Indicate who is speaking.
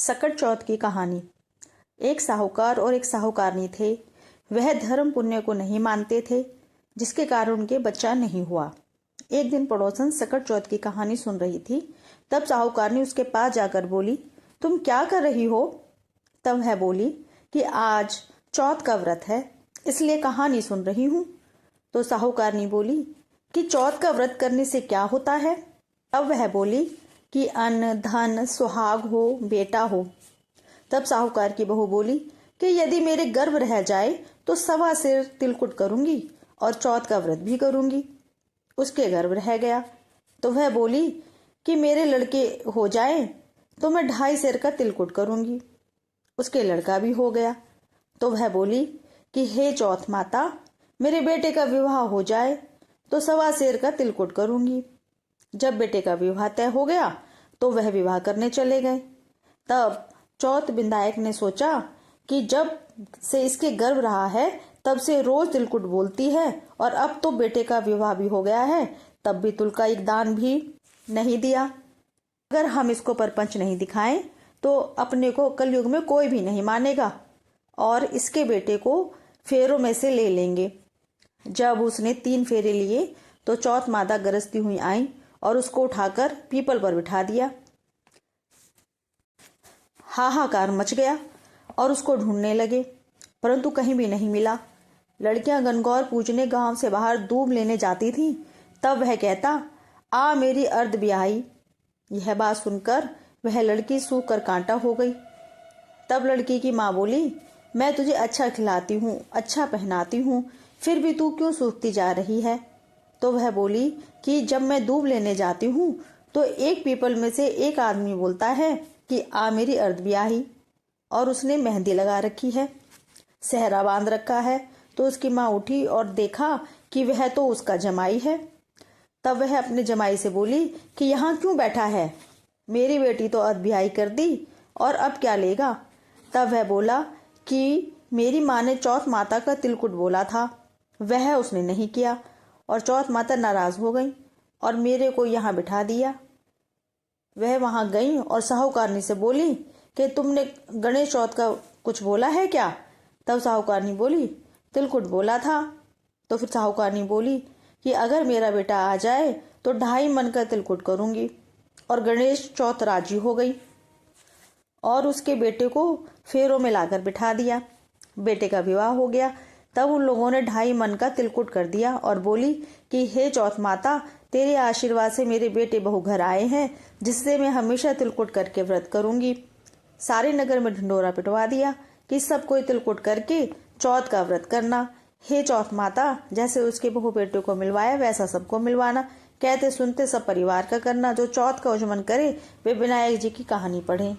Speaker 1: सकट चौथ की कहानी। एक साहूकार और एक साहूकारनी थे। वह धर्म पुण्य को नहीं मानते थे, जिसके कारण उनके बच्चा नहीं हुआ। एक दिन पड़ोसन सकट चौथ की कहानी सुन रही थी। तब साहूकारनी उसके पास जाकर बोली, तुम क्या कर रही हो? तब वह बोली कि आज चौथ का व्रत है, इसलिए कहानी सुन रही हूँ। तो साहूकारनी बोली कि चौथ का व्रत करने से क्या होता है? अब वह बोली कि अन्न धन सुहाग हो, बेटा हो। तब साहूकार की बहू बोली कि यदि मेरे गर्भ रह जाए तो 1.25 सिर तिलकुट करूंगी और चौथ का व्रत भी करूंगी। उसके गर्भ रह गया तो वह बोली कि मेरे लड़के हो जाए तो मैं 2.5 सिर का तिलकुट करूंगी। उसके लड़का भी हो गया तो वह बोली कि हे चौथ माता, मेरे बेटे का विवाह हो जाए तो 1.25 सिर का तिलकुट करूंगी। जब बेटे का विवाह तय हो गया तो वह विवाह करने चले गए। तब चौथ विधायक ने सोचा कि जब से इसके गर्भ रहा है तब से रोज तिलकुट बोलती है और अब तो बेटे का विवाह भी हो गया है, तब भी तुल का एक दान भी नहीं दिया। अगर हम इसको परपंच नहीं दिखाएं तो अपने को कलयुग में कोई भी नहीं मानेगा और इसके बेटे को फेरों में से ले लेंगे। जब उसने 3 फेरे लिए तो चौथ माता गरजती हुई आई और उसको उठाकर पीपल पर बिठा दिया। हाहाकार मच गया और उसको ढूंढने लगे, परंतु कहीं भी नहीं मिला। लड़कियां गणगौर पूजने गांव से बाहर दूब लेने जाती थीं। तब वह कहता, आ मेरी अर्ध ब्याही। यह बात सुनकर वह लड़की सूख कर कांटा हो गई। तब लड़की की माँ बोली, मैं तुझे अच्छा खिलाती हूँ, अच्छा पहनाती हूँ, फिर भी तू क्यों सूखती जा रही है? तो वह बोली कि जब मैं दूब लेने जाती हूँ तो एक पीपल में से एक आदमी बोलता है कि आ मेरी अर्ध ब्याही, और उसने मेहंदी लगा रखी है, सेहरा बांध रखा है। तो उसकी माँ उठी और देखा कि वह तो उसका जमाई है। तब वह अपने जमाई से बोली कि यहाँ क्यों बैठा है? मेरी बेटी तो अर्ध ब्याही कर दी और अब क्या लेगा? तब वह बोला कि मेरी माँ ने चौथ माता का तिलकुट बोला था, वह उसने नहीं किया और चौथ माता नाराज हो गई और मेरे को यहाँ बिठा दिया। वह वहां गई और साहूकारनी से बोली कि तुमने गणेश चौथ का कुछ बोला है क्या? तब साहूकारनी बोली, तिलकुट बोला था। तो फिर साहूकारनी बोली कि अगर मेरा बेटा आ जाए तो 2.5 मन का तिलकुट करूंगी। और गणेश चौथ राजी हो गई और उसके बेटे को फेरों में लाकर बिठा दिया। बेटे का विवाह हो गया। तब उन लोगों ने 2.5 मन का तिलकुट कर दिया और बोली कि हे चौथ माता, तेरे आशीर्वाद से मेरे बेटे बहू घर आए हैं, जिससे मैं हमेशा तिलकुट करके व्रत करूंगी। सारे नगर में ढिंडोरा पिटवा दिया कि सब कोई तिलकुट करके चौथ का व्रत करना। हे चौथ माता, जैसे उसके बहू बेटे को मिलवाया वैसा सबको मिलवाना। कहते सुनते सब परिवार का करना। जो चौथ का उजमन करे वे विनायक जी की कहानी पढ़े।